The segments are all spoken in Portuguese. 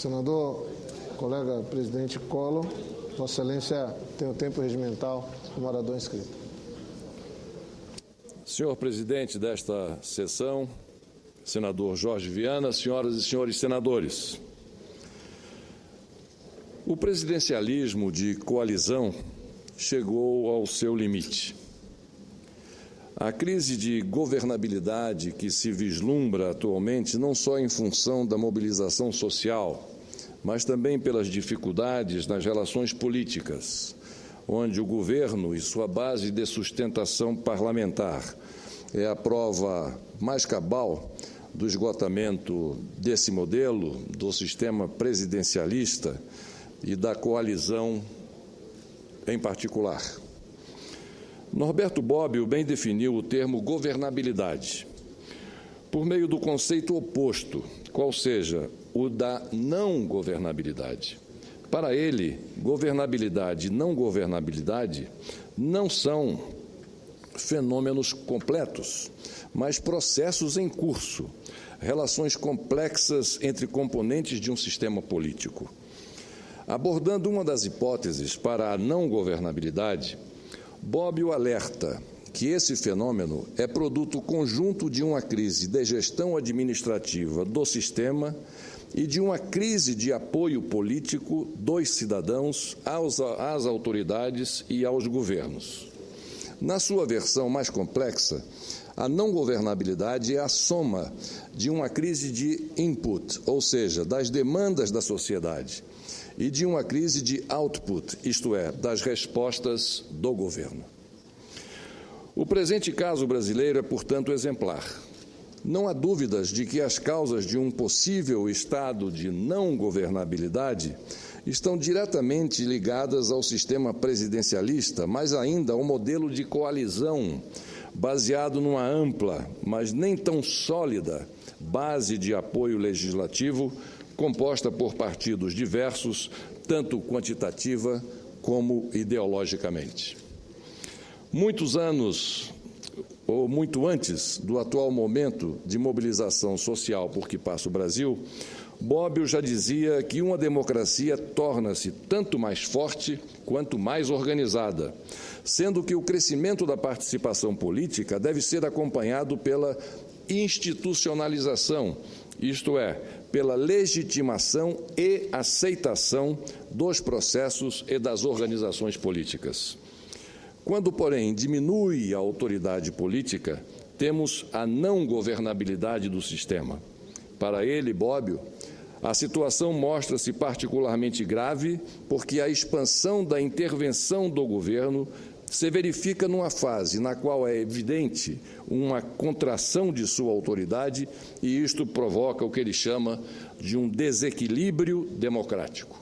Senador, colega presidente Collor, Vossa Excelência tem o tempo regimental do orador inscrito. Senhor presidente desta sessão, senador Jorge Viana, senhoras e senhores senadores, o presidencialismo de coalizão chegou ao seu limite. A crise de governabilidade que se vislumbra atualmente, não só em função da mobilização social, mas também pelas dificuldades nas relações políticas, onde o governo e sua base de sustentação parlamentar é a prova mais cabal do esgotamento desse modelo, do sistema presidencialista e da coalizão em particular. Norberto Bobbio bem definiu o termo governabilidade, por meio do conceito oposto, qual seja o da não governabilidade. Para ele, governabilidade e não governabilidade não são fenômenos completos, mas processos em curso, relações complexas entre componentes de um sistema político. Abordando uma das hipóteses para a não governabilidade, Bobbio alerta que esse fenômeno é produto conjunto de uma crise de gestão administrativa do sistema e de uma crise de apoio político dos cidadãos às autoridades e aos governos. Na sua versão mais complexa, a não governabilidade é a soma de uma crise de input, ou seja, das demandas da sociedade, e de uma crise de output, isto é, das respostas do governo. O presente caso brasileiro é, portanto, exemplar. Não há dúvidas de que as causas de um possível estado de não governabilidade estão diretamente ligadas ao sistema presidencialista, mas ainda ao modelo de coalizão, baseado numa ampla, mas nem tão sólida, base de apoio legislativo, composta por partidos diversos, tanto quantitativa como ideologicamente. Muitos anos, ou muito antes do atual momento de mobilização social por que passa o Brasil, Bobbio já dizia que uma democracia torna-se tanto mais forte quanto mais organizada, sendo que o crescimento da participação política deve ser acompanhado pela institucionalização, isto é, pela legitimação e aceitação dos processos e das organizações políticas. Quando, porém, diminui a autoridade política, temos a não governabilidade do sistema. Para ele, Bobbio, a situação mostra-se particularmente grave porque a expansão da intervenção do governo se verifica numa fase na qual é evidente uma contração de sua autoridade e isto provoca o que ele chama de um desequilíbrio democrático.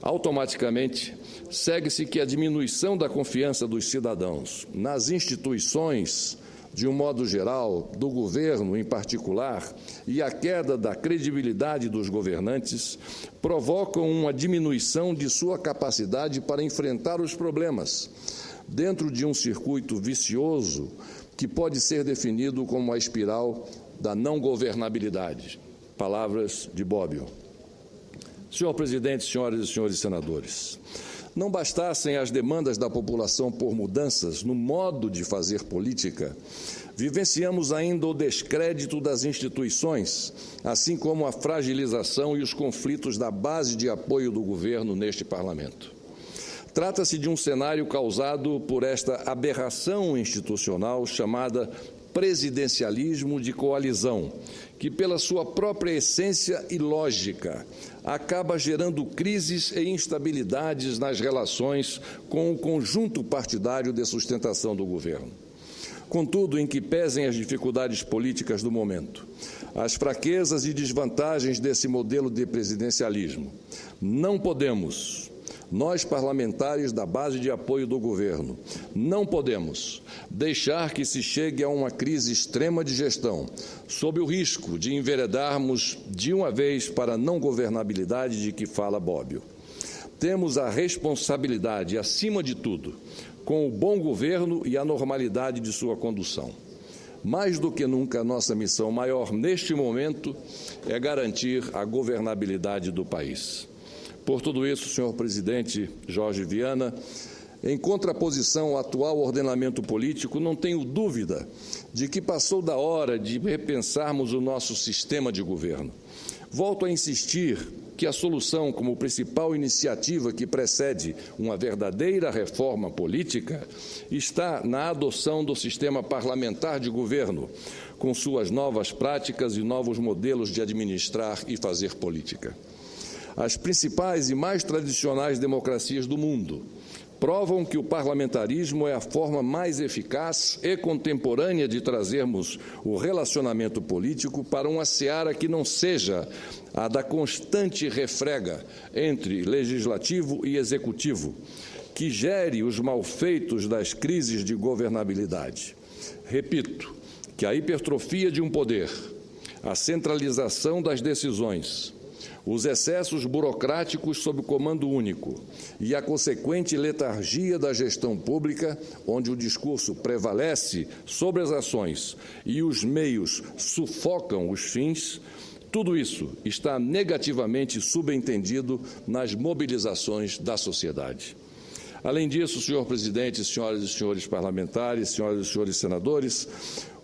Automaticamente, segue-se que a diminuição da confiança dos cidadãos nas instituições, de um modo geral, do governo em particular, e a queda da credibilidade dos governantes provocam uma diminuição de sua capacidade para enfrentar os problemas, dentro de um circuito vicioso que pode ser definido como a espiral da não governabilidade. Palavras de Bobbio. Senhor presidente, senhoras e senhores senadores, não bastassem as demandas da população por mudanças no modo de fazer política, vivenciamos ainda o descrédito das instituições, assim como a fragilização e os conflitos da base de apoio do governo neste parlamento. Trata-se de um cenário causado por esta aberração institucional chamada presidencialismo de coalizão, que, pela sua própria essência e lógica, acaba gerando crises e instabilidades nas relações com o conjunto partidário de sustentação do governo. Contudo, em que pesem as dificuldades políticas do momento, as fraquezas e desvantagens desse modelo de presidencialismo, não podemos, nós parlamentares da base de apoio do governo, não podemos deixar que se chegue a uma crise extrema de gestão, sob o risco de enveredarmos de uma vez para a não governabilidade de que fala Bobbio. Temos a responsabilidade, acima de tudo, com o bom governo e a normalidade de sua condução. Mais do que nunca, a nossa missão maior neste momento é garantir a governabilidade do país. Por tudo isso, senhor presidente Jorge Viana, em contraposição ao atual ordenamento político, não tenho dúvida de que passou da hora de repensarmos o nosso sistema de governo. Volto a insistir que a solução, como principal iniciativa que precede uma verdadeira reforma política, está na adoção do sistema parlamentar de governo, com suas novas práticas e novos modelos de administrar e fazer política. As principais e mais tradicionais democracias do mundo provam que o parlamentarismo é a forma mais eficaz e contemporânea de trazermos o relacionamento político para uma seara que não seja a da constante refrega entre legislativo e executivo, que gere os malfeitos das crises de governabilidade. Repito que a hipertrofia de um poder, a centralização das decisões, os excessos burocráticos sob o comando único e a consequente letargia da gestão pública, onde o discurso prevalece sobre as ações e os meios sufocam os fins, tudo isso está negativamente subentendido nas mobilizações da sociedade. Além disso, senhor presidente, senhoras e senhores parlamentares, senhoras e senhores senadores,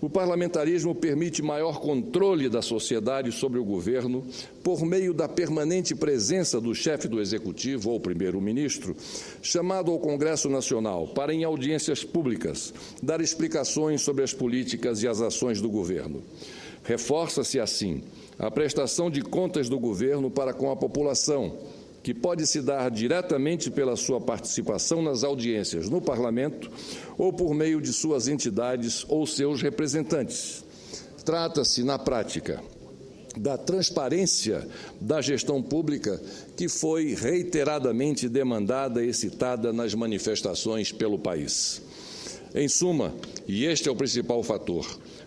o parlamentarismo permite maior controle da sociedade sobre o governo por meio da permanente presença do chefe do Executivo ou primeiro-ministro, chamado ao Congresso Nacional para, em audiências públicas, dar explicações sobre as políticas e as ações do governo. Reforça-se, assim, a prestação de contas do governo para com a população, que pode se dar diretamente pela sua participação nas audiências no Parlamento ou por meio de suas entidades ou seus representantes. Trata-se, na prática, da transparência da gestão pública que foi reiteradamente demandada e citada nas manifestações pelo país. Em suma, e este é o principal fator,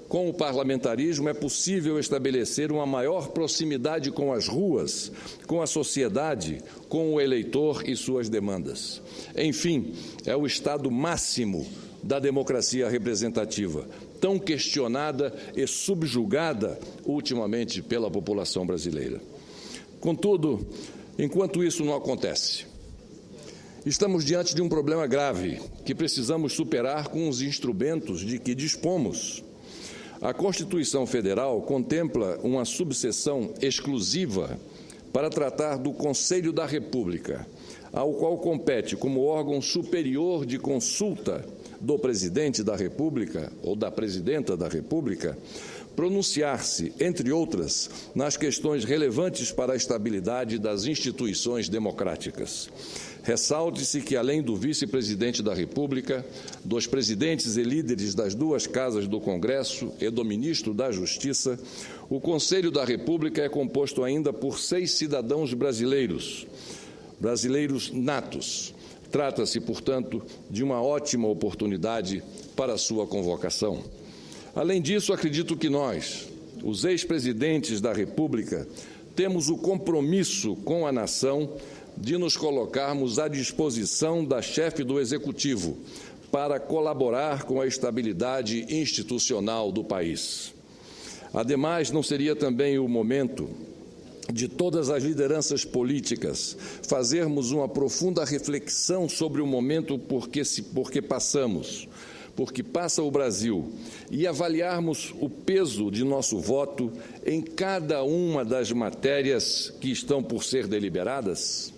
com o parlamentarismo é possível estabelecer uma maior proximidade com as ruas, com a sociedade, com o eleitor e suas demandas. Enfim, é o estado máximo da democracia representativa, tão questionada e subjugada ultimamente pela população brasileira. Contudo, enquanto isso não acontece, estamos diante de um problema grave que precisamos superar com os instrumentos de que dispomos. A Constituição Federal contempla uma subseção exclusiva para tratar do Conselho da República, ao qual compete, como órgão superior de consulta do Presidente da República ou da Presidenta da República, pronunciar-se, entre outras, nas questões relevantes para a estabilidade das instituições democráticas. Ressalte-se que, além do vice-presidente da República, dos presidentes e líderes das duas casas do Congresso e do ministro da Justiça, o Conselho da República é composto ainda por 6 cidadãos brasileiros natos. Trata-se, portanto, de uma ótima oportunidade para a sua convocação. Além disso, acredito que nós, os ex-presidentes da República, temos o compromisso com a nação de nos colocarmos à disposição da chefe do Executivo para colaborar com a estabilidade institucional do país. Ademais, não seria também o momento de todas as lideranças políticas fazermos uma profunda reflexão sobre o momento por que passamos, porque passa o Brasil, e avaliarmos o peso de nosso voto em cada uma das matérias que estão por ser deliberadas?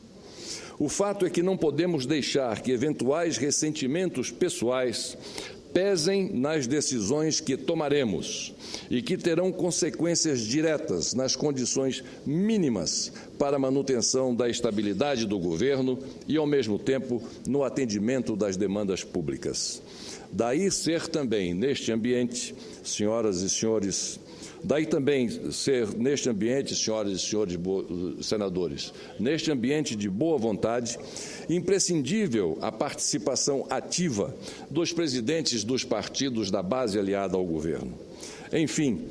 O fato é que não podemos deixar que eventuais ressentimentos pessoais pesem nas decisões que tomaremos e que terão consequências diretas nas condições mínimas para a manutenção da estabilidade do governo e, ao mesmo tempo, no atendimento das demandas públicas. Daí ser também, neste ambiente, senhoras e senhores, senhoras e senhores senadores, neste ambiente de boa vontade, imprescindível a participação ativa dos presidentes dos partidos da base aliada ao governo. Enfim,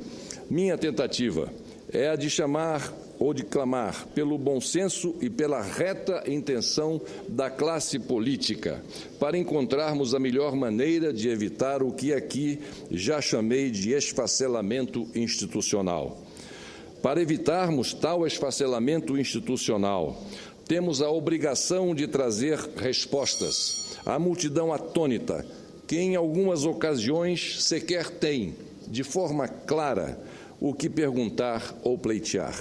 minha tentativa é a de chamar ou de clamar pelo bom senso e pela reta intenção da classe política, para encontrarmos a melhor maneira de evitar o que aqui já chamei de esfacelamento institucional. Para evitarmos tal esfacelamento institucional, temos a obrigação de trazer respostas à multidão atônita, que em algumas ocasiões sequer tem, de forma clara, o que perguntar ou pleitear.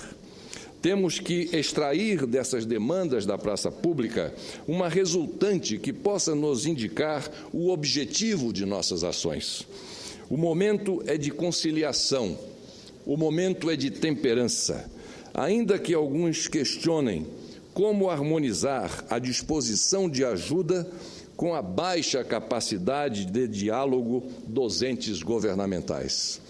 Temos que extrair dessas demandas da praça pública uma resultante que possa nos indicar o objetivo de nossas ações. O momento é de conciliação, o momento é de temperança. Ainda que alguns questionem como harmonizar a disposição de ajuda com a baixa capacidade de diálogo dos entes governamentais.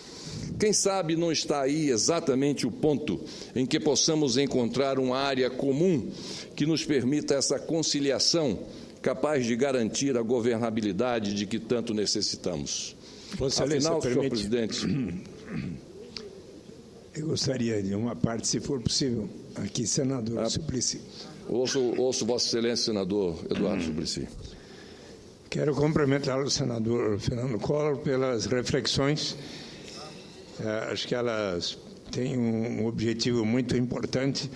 Quem sabe não está aí exatamente o ponto em que possamos encontrar uma área comum que nos permita essa conciliação capaz de garantir a governabilidade de que tanto necessitamos. Afinal, senhor presidente, eu gostaria de uma parte, se for possível, aqui, senador Suplicy. Ouço Vossa Excelência, senador Eduardo Suplicy. Quero cumprimentar o senador Fernando Collor pelas reflexões. Acho que elas têm um objetivo muito importante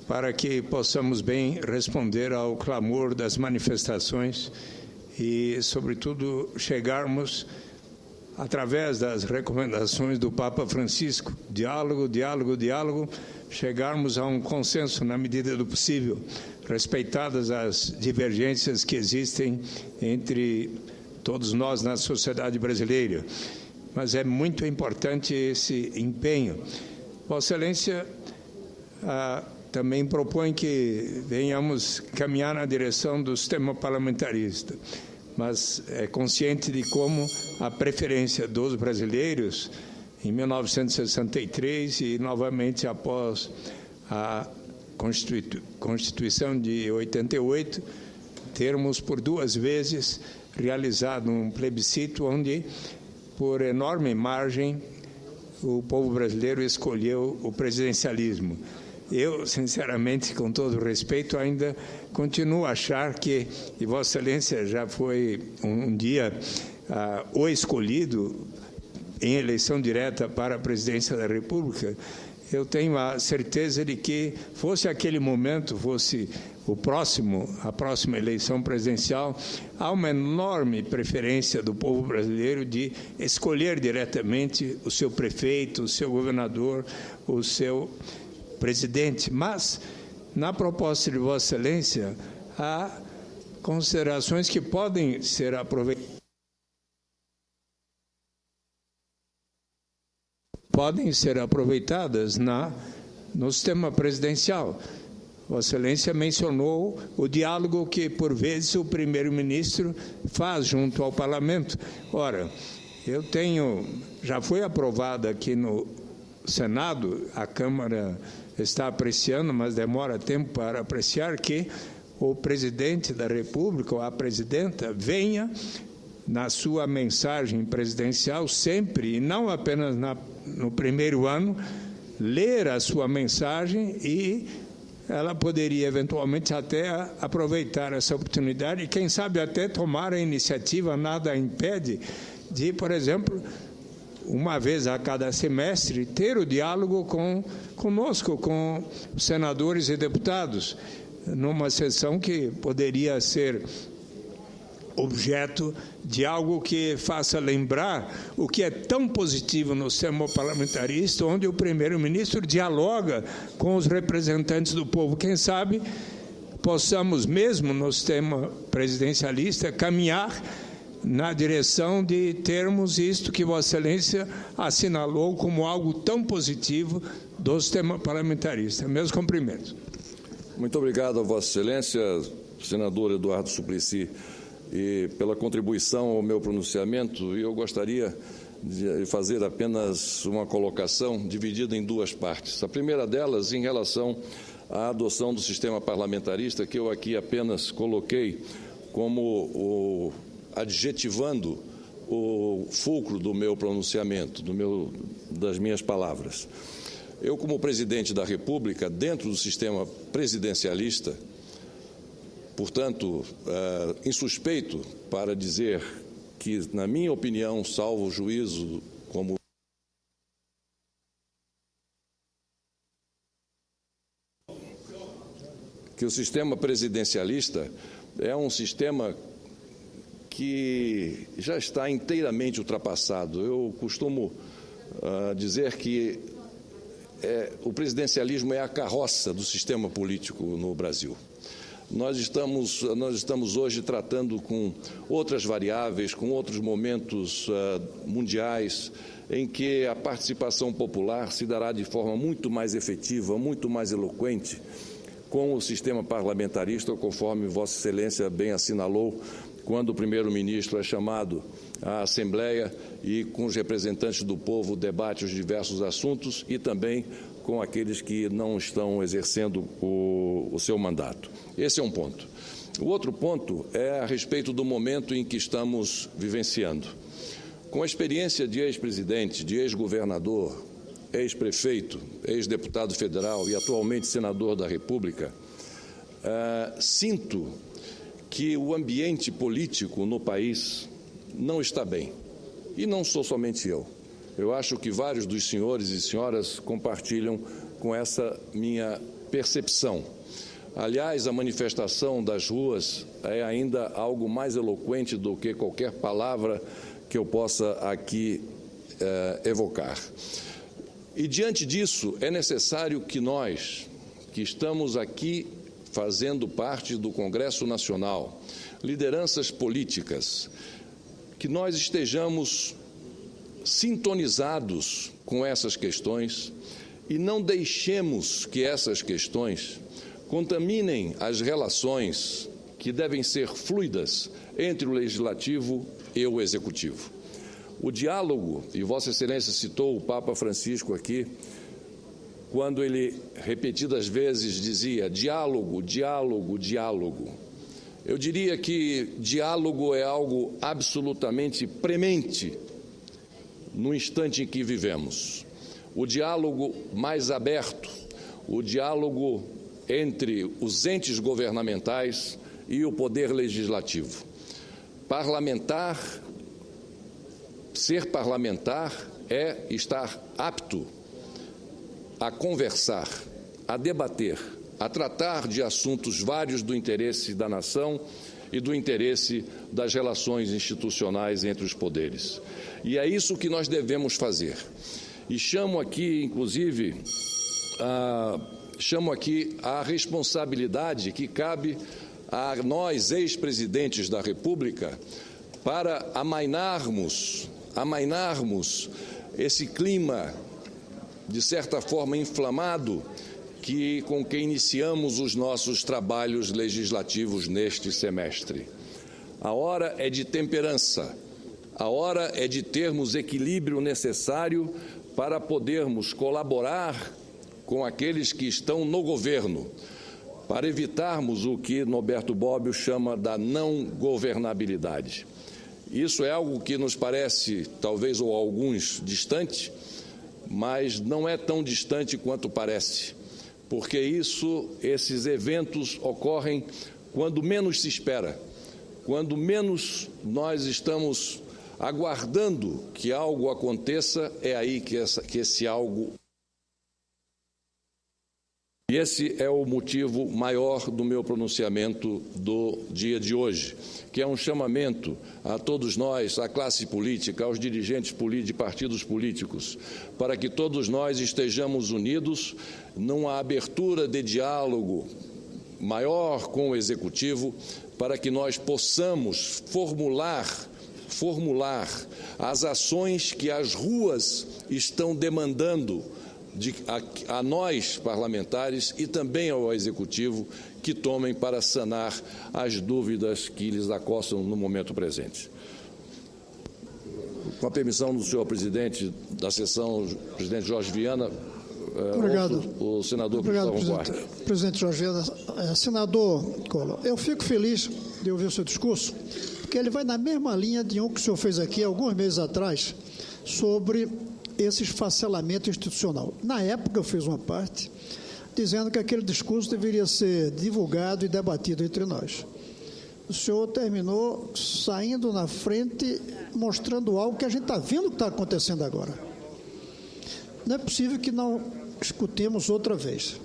para que possamos bem responder ao clamor das manifestações e, sobretudo, chegarmos, através das recomendações do Papa Francisco, diálogo, diálogo, diálogo, chegarmos a um consenso na medida do possível, respeitadas as divergências que existem entre todos nós na sociedade brasileira. Mas é muito importante esse empenho. Vossa Excelência também propõe que venhamos caminhar na direção do sistema parlamentarista, mas é consciente de como a preferência dos brasileiros, em 1963 e novamente após a Constituição de 88, termos por 2 vezes realizado um plebiscito onde, por enorme margem, o povo brasileiro escolheu o presidencialismo. Eu, sinceramente, com todo respeito, ainda continuo a achar que, e Vossa Excelência já foi um dia o escolhido em eleição direta para a presidência da República, eu tenho a certeza de que, fosse aquele momento, fosse a próxima eleição presidencial, há uma enorme preferência do povo brasileiro de escolher diretamente o seu prefeito, o seu governador, o seu presidente. Mas, na proposta de Vossa Excelência, há considerações que podem ser aproveitadas no sistema presidencial. Vossa Excelência mencionou o diálogo que, por vezes, o primeiro-ministro faz junto ao parlamento. Ora, já foi aprovada aqui no Senado, a Câmara está apreciando, mas demora tempo para apreciar, que o presidente da República, ou a presidenta, venha na sua mensagem presidencial sempre, e não apenas no primeiro ano, ler a sua mensagem, e ela poderia eventualmente até aproveitar essa oportunidade e, quem sabe, até tomar a iniciativa, nada a impede, de, por exemplo, uma vez a cada semestre, ter o diálogo conosco, com os senadores e deputados, numa sessão que poderia ser objeto de algo que faça lembrar o que é tão positivo no sistema parlamentarista, onde o primeiro-ministro dialoga com os representantes do povo. Quem sabe possamos, mesmo no sistema presidencialista, caminhar na direção de termos isto que Vossa Excelência assinalou como algo tão positivo do sistema parlamentarista. Meus cumprimentos. Muito obrigado a Vossa Excelência, senador Eduardo Suplicy, e pela contribuição ao meu pronunciamento. E eu gostaria de fazer apenas uma colocação dividida em 2 partes. A primeira delas em relação à adoção do sistema parlamentarista, que eu aqui apenas coloquei como adjetivando o fulcro do meu pronunciamento, das minhas palavras. Eu, como presidente da República, dentro do sistema presidencialista, portanto, insuspeito para dizer que, na minha opinião, salvo o juízo como que o sistema presidencialista é um sistema que já está inteiramente ultrapassado. Eu costumo dizer que o presidencialismo é a carroça do sistema político no Brasil. Nós estamos hoje tratando com outras variáveis, com outros momentos mundiais, em que a participação popular se dará de forma muito mais efetiva, muito mais eloquente, com o sistema parlamentarista, conforme Vossa Excelência bem assinalou, quando o primeiro-ministro é chamado à Assembleia e com os representantes do povo debate os diversos assuntos e também com aqueles que não estão exercendo o seu mandato. Esse é um ponto. O outro ponto é a respeito do momento em que estamos vivenciando. Com a experiência de ex-presidente, de ex-governador, ex-prefeito, ex-deputado federal e atualmente senador da República, sinto que o ambiente político no país não está bem. E não sou somente eu. Eu acho que vários dos senhores e senhoras compartilham com essa minha percepção. Aliás, a manifestação das ruas é ainda algo mais eloquente do que qualquer palavra que eu possa aqui evocar. E, diante disso, é necessário que nós, que estamos aqui fazendo parte do Congresso Nacional, lideranças políticas, que nós estejamos sintonizados com essas questões e não deixemos que essas questões contaminem as relações que devem ser fluidas entre o Legislativo e o Executivo. O diálogo, e Vossa Excelência citou o Papa Francisco aqui, quando ele repetidas vezes dizia diálogo, diálogo, diálogo. Eu diria que diálogo é algo absolutamente premente no instante em que vivemos. O diálogo mais aberto, o diálogo entre os entes governamentais e o poder legislativo. Ser parlamentar é estar apto a conversar, a debater, a tratar de assuntos vários do interesse da nação e do interesse das relações institucionais entre os poderes. E é isso que nós devemos fazer. E chamo aqui, inclusive, a responsabilidade que cabe a nós, ex-presidentes da República, para amainarmos esse clima, de certa forma, inflamado, com que iniciamos os nossos trabalhos legislativos neste semestre. A hora é de temperança, a hora é de termos equilíbrio necessário para podermos colaborar com aqueles que estão no governo, para evitarmos o que Norberto Bobbio chama da não governabilidade. Isso é algo que nos parece, talvez ou alguns, distante, mas não é tão distante quanto parece, porque esses eventos ocorrem quando menos se espera, quando menos nós estamos aguardando que algo aconteça, é aí que esse algo. E esse é o motivo maior do meu pronunciamento do dia de hoje, que é um chamamento a todos nós, à classe política, aos dirigentes de partidos políticos, para que todos nós estejamos unidos numa abertura de diálogo maior com o Executivo, para que nós possamos formular as ações que as ruas estão demandando a nós, parlamentares, e também ao Executivo, que tomem para sanar as dúvidas que lhes acossam no momento presente. Com a permissão do senhor presidente da sessão, presidente Jorge Viana, obrigado. O senador Obrigado, Cristóvão Buarque. Presidente Jorge Viana. Senador Collor, eu fico feliz de ouvir o seu discurso, porque ele vai na mesma linha de um que o senhor fez aqui alguns meses atrás, sobre esse esfacelamento institucional. Na época, eu fiz uma parte dizendo que aquele discurso deveria ser divulgado e debatido entre nós. O senhor terminou saindo na frente, mostrando algo que a gente está vendo que está acontecendo agora. Não é possível que não escutemos outra vez.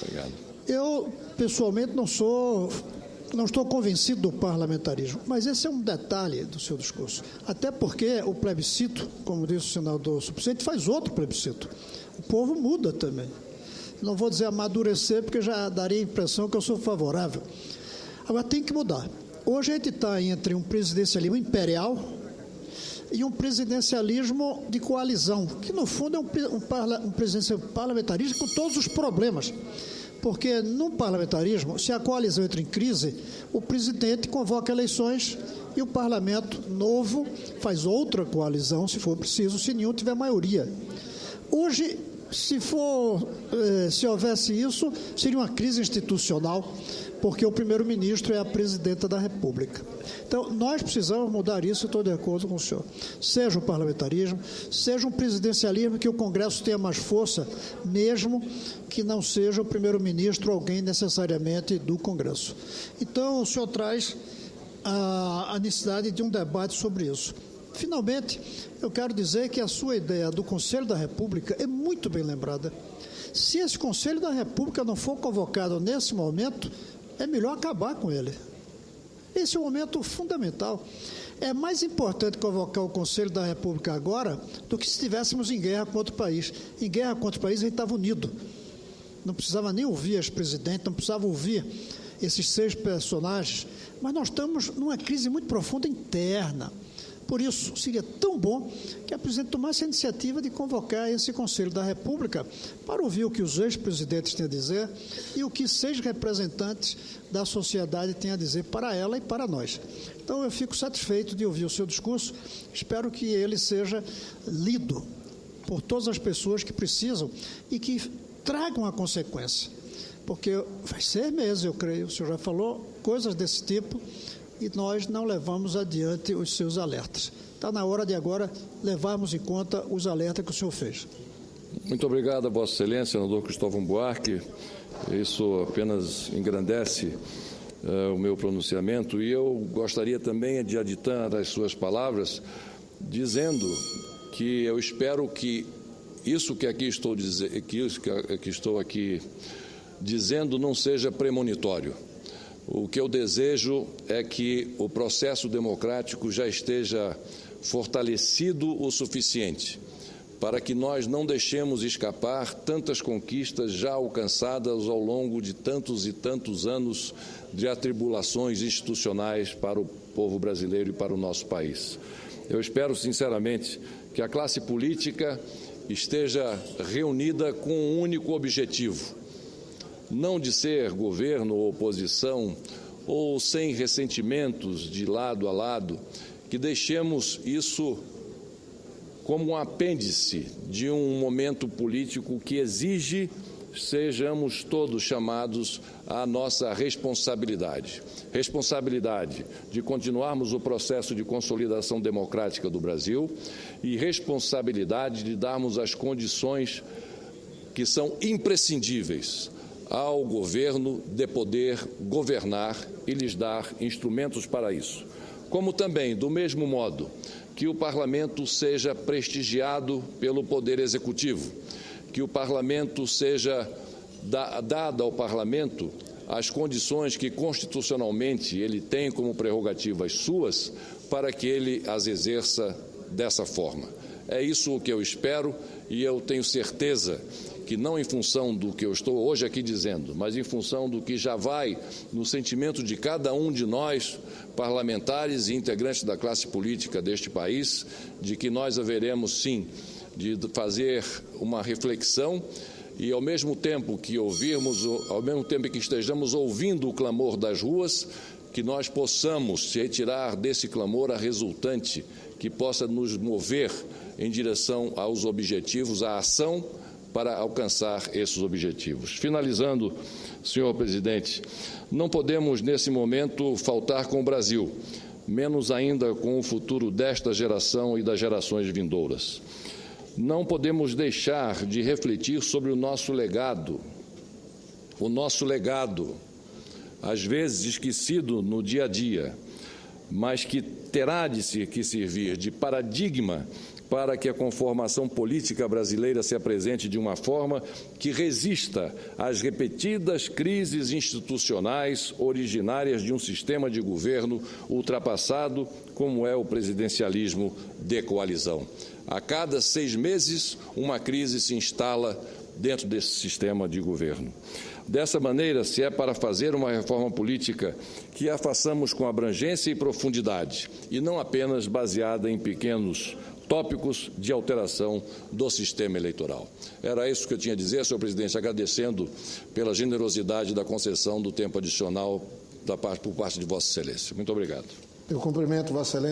Obrigado. Eu, pessoalmente, não estou convencido do parlamentarismo, mas esse é um detalhe do seu discurso. Até porque o plebiscito, como disse o senador suplente, faz outro plebiscito. O povo muda também. Não vou dizer amadurecer, porque já daria a impressão que eu sou favorável. Agora, tem que mudar. Hoje a gente está entre um presidencialismo imperial e um presidencialismo de coalizão, que, no fundo, é um parlamentarismo com todos os problemas. Porque, no parlamentarismo, se a coalizão entra em crise, o presidente convoca eleições e o parlamento novo faz outra coalizão, se for preciso, se nenhum tiver maioria. Hoje, se houvesse isso, seria uma crise institucional, porque o primeiro-ministro é a presidenta da República. Então, nós precisamos mudar isso, estou de acordo com o senhor. Seja o parlamentarismo, seja um presidencialismo que o Congresso tenha mais força, mesmo que não seja o primeiro-ministro alguém necessariamente do Congresso. Então, o senhor traz a necessidade de um debate sobre isso. Finalmente, eu quero dizer que a sua ideia do Conselho da República é muito bem lembrada. Se esse Conselho da República não for convocado nesse momento, é melhor acabar com ele. Esse é um momento fundamental. É mais importante convocar o Conselho da República agora do que se estivéssemos em guerra com outro país. Em guerra com outro país, a gente estava unido. Não precisava nem ouvir as presidentes, não precisava ouvir esses 6 personagens. Mas nós estamos numa crise muito profunda interna. Por isso, seria tão bom que a presidente tomasse a iniciativa de convocar esse Conselho da República para ouvir o que os ex-presidentes têm a dizer e o que 6 representantes da sociedade têm a dizer para ela e para nós. Então, eu fico satisfeito de ouvir o seu discurso. Espero que ele seja lido por todas as pessoas que precisam e que tragam a consequência. Porque vai ser meses, eu creio, o senhor já falou, coisas desse tipo, e nós não levamos adiante os seus alertas. Está na hora de agora levarmos em conta os alertas que o senhor fez. Muito obrigado a Vossa Excelência, senador Cristóvão Buarque. Isso apenas engrandece o meu pronunciamento, e eu gostaria também de aditar as suas palavras, dizendo que eu espero que isso que aqui estou dizendo não seja premonitório. O que eu desejo é que o processo democrático já esteja fortalecido o suficiente para que nós não deixemos escapar tantas conquistas já alcançadas ao longo de tantos e tantos anos de atribulações institucionais para o povo brasileiro e para o nosso país. Eu espero, sinceramente, que a classe política esteja reunida com um único objetivo: não de ser governo ou oposição, ou sem ressentimentos de lado a lado, que deixemos isso como um apêndice de um momento político que exige sejamos todos chamados à nossa responsabilidade. Responsabilidade de continuarmos o processo de consolidação democrática do Brasil e responsabilidade de darmos as condições que são imprescindíveis ao governo de poder governar e lhes dar instrumentos para isso. Como também, do mesmo modo, que o Parlamento seja prestigiado pelo Poder Executivo, que o Parlamento seja dada ao Parlamento as condições que constitucionalmente ele tem como prerrogativas suas para que ele as exerça dessa forma. É isso o que eu espero, e eu tenho certeza que não em função do que eu estou hoje aqui dizendo, mas em função do que já vai no sentimento de cada um de nós, parlamentares e integrantes da classe política deste país, de que nós haveremos, sim, de fazer uma reflexão e, ao mesmo tempo que estejamos ouvindo o clamor das ruas, que nós possamos retirar desse clamor a resultante que possa nos mover em direção aos objetivos, à ação para alcançar esses objetivos. Finalizando, senhor presidente, não podemos nesse momento faltar com o Brasil, menos ainda com o futuro desta geração e das gerações vindouras. não podemos deixar de refletir sobre o nosso legado. O nosso legado, às vezes esquecido no dia a dia, mas que terá de servir de paradigma para que a conformação política brasileira se apresente de uma forma que resista às repetidas crises institucionais originárias de um sistema de governo ultrapassado, como é o presidencialismo de coalizão. A cada 6 meses, uma crise se instala dentro desse sistema de governo. Dessa maneira, se é para fazer uma reforma política, que a façamos com abrangência e profundidade, e não apenas baseada em pequenos tópicos de alteração do sistema eleitoral. Era isso que eu tinha a dizer, senhor presidente, agradecendo pela generosidade da concessão do tempo adicional por parte de Vossa Excelência. Muito obrigado. Eu cumprimento Vossa Excelência.